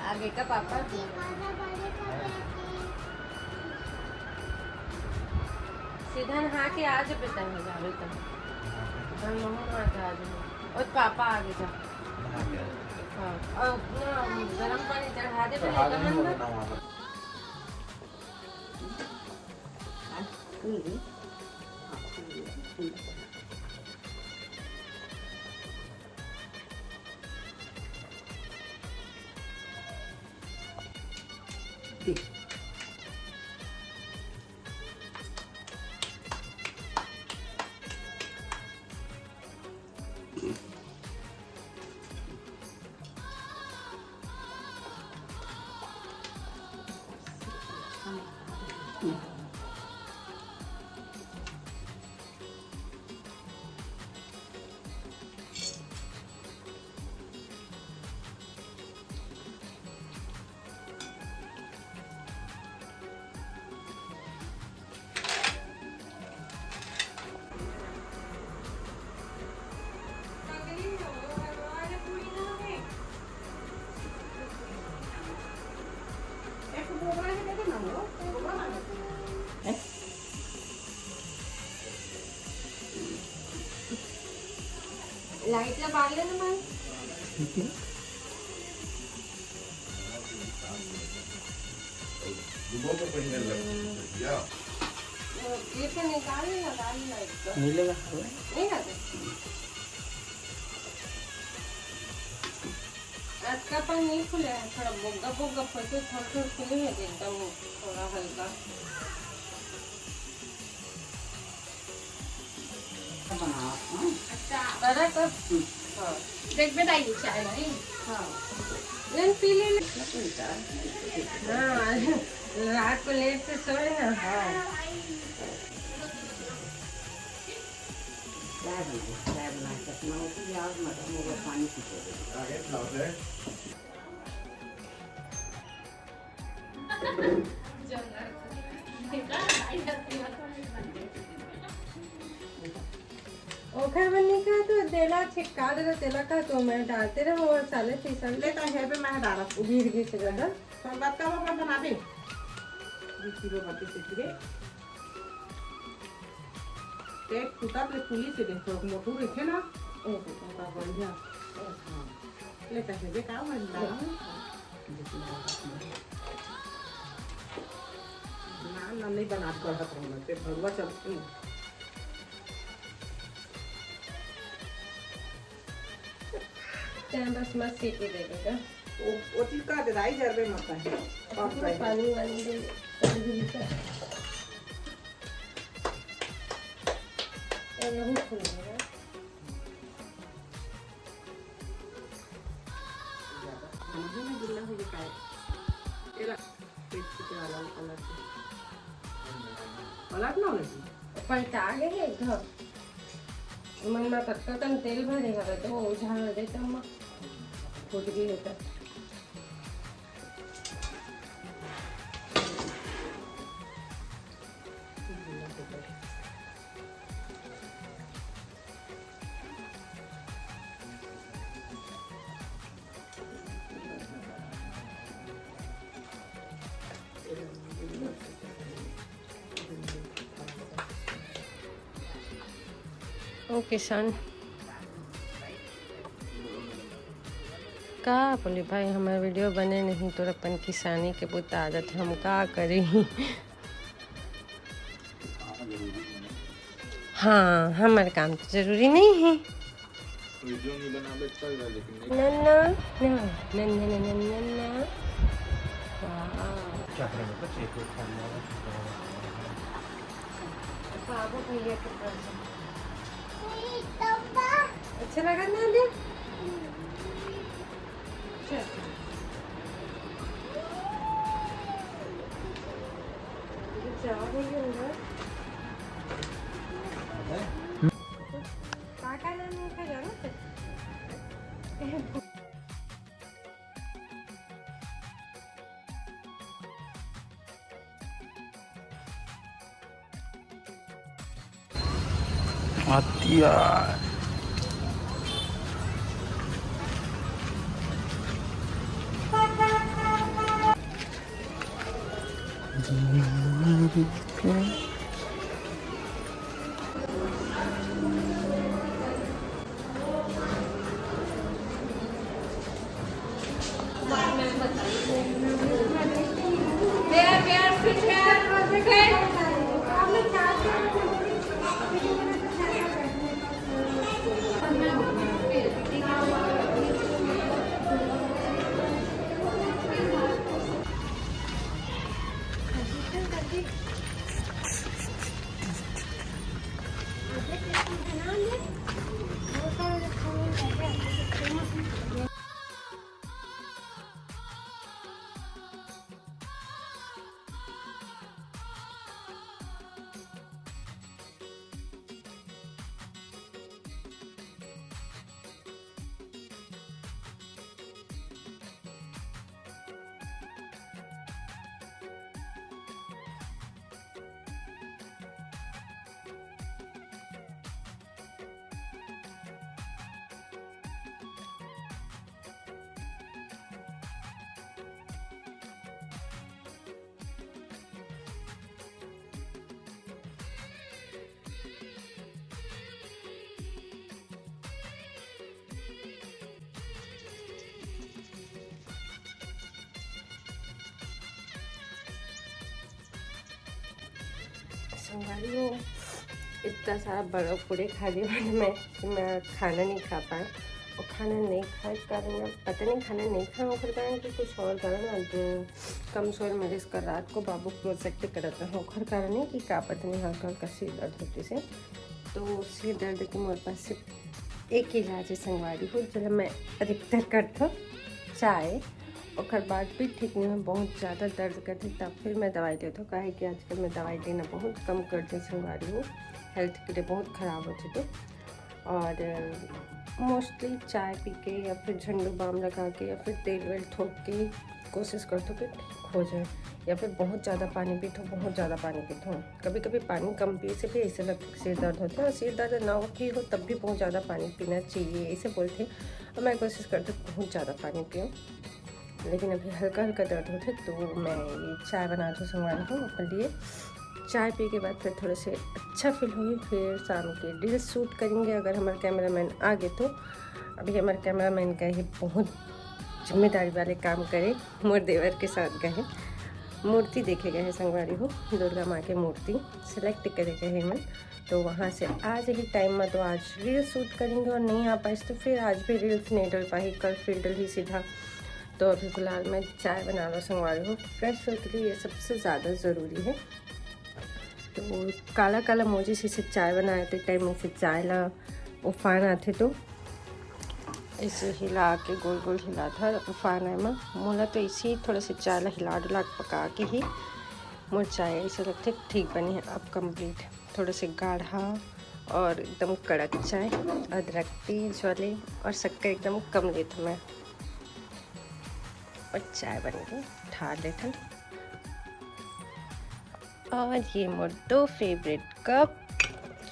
आगे का पापा सीधा नहा के आज बेटा हो जावे तो हम नहा के आज और पापा आगे जा हाँ और गरम पानी चढ़ा दे पहले गहन में लाइटला बागले ना मैं ये तो निकाल लाइट मिलेगा नहीं आता आज का पानी नहीं खुले है थोड़ा बोगा बोगा फटे थोड़े खुले हैं एकदम थोड़ा हल्का अच्छा करा कर हाँ देख बताइए चाय नहीं हाँ लेकिन पी ले हाँ रात को लेट से सोए ना हाँ चाय बना सकना हो तो यार मतलब वो पानी पीते ओखर बनने का तो तेला छिटका दे तेला का तो मैं डालते रहो और साले तीसर लेता है पे मैं डाला गिर गई से ज्यादा तो बात का वो बना दे 20 किलो बाटी से फिरे एक फुटा पे पुली से देखो मोटू रखे ना ओ का बढ़िया लेता है बे काम है ना नहीं बना कर रहा हूं मैं भगवा चलती बस मत सीटी दे देगा वो चीज का दराई जरबे मत है पानी वानी दे नहीं खुलेगा मुझे ना गिल्ला हो गया तेरा पेट से वाला पलट ना लगी पलटा गए घर मन में पटकन तेल भरे हवे तो वो झाड़ दे तो हम फूट गई होता ओके सन का बोले भाई हमारे वीडियो बने नहीं तो अपन किसानी के बहुत आदत हम का करी हाँ हमारे काम तो जरूरी नहीं है नन्ना नन्ना नन्ना नन्ना बाबू भैया के पास अच्छा लगा ना दे काका नाम का जानो आतिया संभाली हूँ। इतना सारा बड़ा पूरे खा लिया मैं कि मैं खाना नहीं खा पाया और खाना नहीं खाए कारण पता नहीं खाना नहीं खाया फिर कारण कि कुछ और कारण जो कमजोर मेरे इसका रात को बाबू प्रोजेक्ट करता है और कारण है कि का पता नहीं हल्का हल्का सिर दर्द होती से तो सिर दर्द के मेरे पास सिर्फ एक ही इलाज है संगवारी हो जो मैं अधिकतर करता चाय और बाद भी ठीक नहीं है बहुत ज़्यादा दर्द करती तब फिर मैं दवाई लेता हूँ काहे कि आजकल मैं दवाई लेना बहुत कम कर दी संगवारी हूँ हेल्थ के लिए बहुत ख़राब होती तो और मोस्टली चाय पी के या फिर झंडू बाम लगा के या फिर तेल वेल ठोक के कोशिश करता हूँ कि ठीक हो जाए या फिर बहुत ज़्यादा पानी पीता हूँ बहुत ज़्यादा पानी पीता हूँ कभी कभी पानी कम पिए से भी ऐसे लगता है सिर दर्द होता है और सिर दर्द ना भी हो तब भी बहुत ज़्यादा पानी पीना चाहिए ऐसे बोलते हैं और मैं कोशिश करती हूँ बहुत ज़्यादा पानी पीऊँ लेकिन अभी हल्का हल्का दर्द होता है तो मैं ये चाय बना दूँ संगवारी हूँ अपने लिए चाय पी के बाद फिर थोड़े से अच्छा फील होगी फिर शाम के रील्स शूट करेंगे अगर हमारे कैमरामैन आ गए तो अभी हमारे कैमरामैन का ही बहुत जिम्मेदारी वाले काम करे मोर देवर के साथ गए मूर्ति देखे गए हैं संगवारी हो दुर्गा माँ की मूर्ति सेलेक्ट करे गए हैं मैं तो वहाँ से आज ही टाइम में तो आज रील्स शूट करेंगे और नहीं आ पाई तो फिर आज भी रील्स नहीं डल पाई कल फिर डल ही सीधा तो अभी फ़िलहाल मैं चाय बना रहा संगवारी हूँ फ्रेश फील के लिए ये सबसे ज़्यादा ज़रूरी है तो काला काला मोजी से चाय बनाए थे टाइम में फिर चाय ला उफान आते तो ऐसे हिला के गोल गोल हिला था उफान आए में मोला तो इसी थोड़ा से चाय ला हिला डुला पका के ही मोर चाय ऐसे लगते ठीक बनी है अब कंप्लीट थोड़े से गाढ़ा और एकदम कड़क चाय अदरक तेज वाले और शक्कर एकदम कम लेता मैं और चाय बन गई ठार लेते और ये मोर 2 फेवरेट कप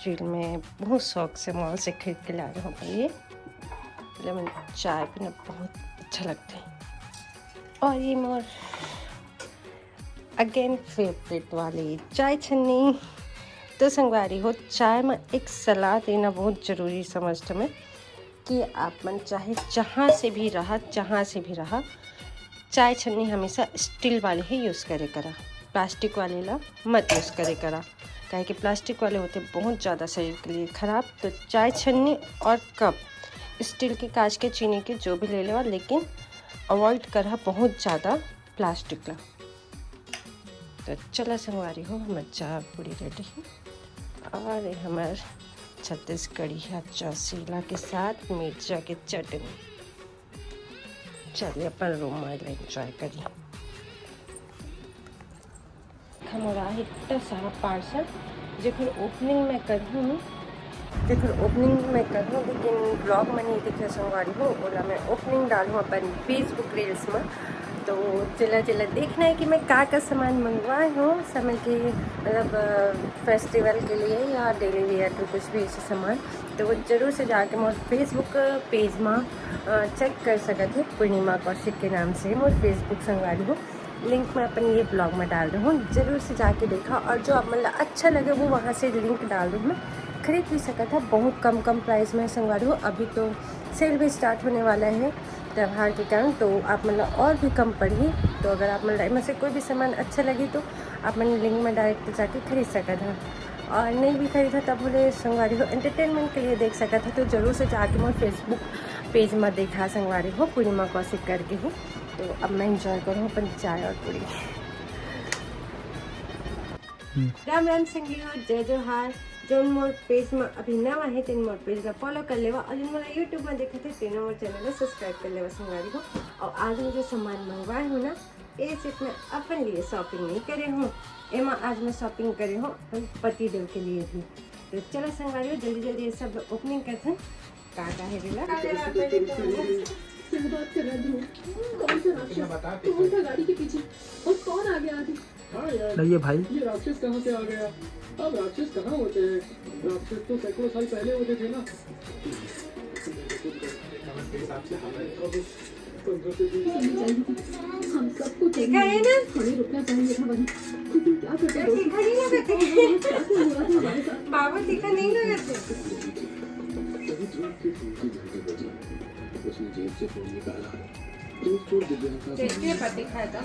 जो मैं बहुत शौक से मॉल से खरीद के ला रही हूँ ये लेमन चाय पीना बहुत अच्छा लगता है और ये मोर अगेन फेवरेट वाली चाय छन्नी तो संगवारी हो चाय में एक सलाह देना बहुत ज़रूरी समझते मैं कि आप मन चाहे जहाँ से भी रहा चाय छन्नी हमेशा स्टील वाले ही यूज़ करे करा प्लास्टिक वाले ला मत यूज़ करे करा काहे कि प्लास्टिक वाले होते बहुत ज़्यादा शरीर के लिए ख़राब तो चाय छन्नी और कप स्टील के कांच के चीनी के जो भी ले लेवा लेकिन अवॉइड करा बहुत ज़्यादा प्लास्टिक ला तो चला संगवारी हो हमारे चाय पूरी रेडी है और हमारे छत्तीसगढ़ी चौसीला के साथ मिर्चा के चटनी चलिए अपन रूम में एंजॉय करिए हमारा इतना सारा पार्सल जेकर ओपनिंग में कर हूँ लेकिन ब्लॉग में नहीं दिखे संगवारी हो बोला मैं ओपनिंग डालूँ अपन फेसबुक रील्स में तो चला देखना है कि मैं का सामान मंगवाई हूँ समय के मतलब फेस्टिवल के लिए या डेली वेयर के कुछ भी ऐसे सामान। तो वो जरूर से जाके मोर फेसबुक पेज में चेक कर सकते थे। पूर्णिमा कौशिक के नाम से मोर फेसबुक संगवारी हो, लिंक मैं अपन ये ब्लॉग में डाल रही हूँ, ज़रूर से जाके देखा। और जो आप मतलब अच्छा लगे वो वहाँ से लिंक डाल दूँ, मैं खरीद भी सका था। बहुत कम प्राइस में संगवारी हो। अभी तो सेल भी स्टार्ट होने वाला है त्यौहार के कारण, तो आप मतलब और भी कम पड़ी। तो अगर आप मतलब में से कोई भी सामान अच्छा लगी तो आप मैंने लिंक में डायरेक्ट जाके खरीद सका था। और नहीं भी खरीदा तब बोले संगवारी हो एंटरटेनमेंट के लिए देख सका था। तो ज़रूर से जाके मैं फेसबुक पेज में देखा संगवारी हो पूर्णिमा कौशिक करके ही। तो अब मैं इंजॉय करूँ अपन चाय और पूरी। राम राम संगी जय जोहार। जो मोर पेज में अभी नवा है तेन मोर पेज का फॉलो कर लेवा, और जिन मोला यूट्यूब में देखे थे तेन मोर चैनल सब्सक्राइब कर लेवा संगवारी हो। और आज मैं जो सामान मंगवाए हूँ ना, ये सिर्फ मैं अपन लिए शॉपिंग नहीं करे हूँ, एमा आज मैं शॉपिंग करे हूँ अपन पति देव के लिए भी। तो चलो संगवारी हो जल्दी ये सब ओपनिंग करते हैं। का है रिला बात कर रहा हूँ। कौन सा राक्षस, कौन था गाड़ी के पीछे और कौन आ गया आगे? हाँ यार, नहीं है भाई, ये राक्षस कहाँ से आ गया? अब राक्षस कहाँ होते हैं? राक्षस तो सैकड़ों साल पहले होते थे ना। हम सबको देखा है ना, हमें रुकना चाहिए था वहीं। लेकिन क्या करते दिखा नहीं लगते क्या हो रहा था हमारे साथ? बाबा दिखा नहीं लगते। उसने जेब से फोन निकाला, तो दिव्यांका देखिए पति खाया था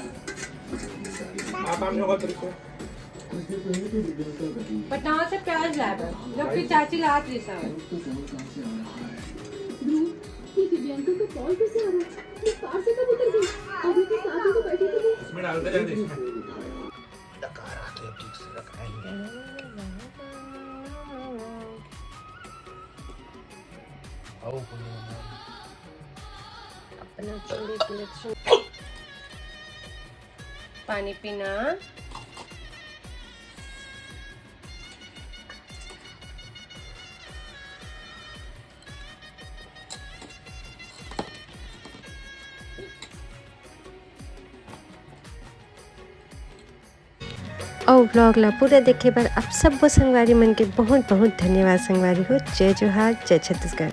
बताओ से प्याज लाया जब कि चाची लात रही सब। ध्रुव, ये दिव्यांका का कॉल कैसे आ रहा है? ये कार से कब उतर गई? अभी तो साथ ही तो बैठी थी वो। इसमें डाल दे जल्दी। अपना चोरी कलेक्शन पानी पीना। और ब्लॉग ला पूरा देखे पर आप सब संगवारी मन के बहुत बहुत धन्यवाद संगवारी हो। जय जोहार, जय छत्तीसगढ़।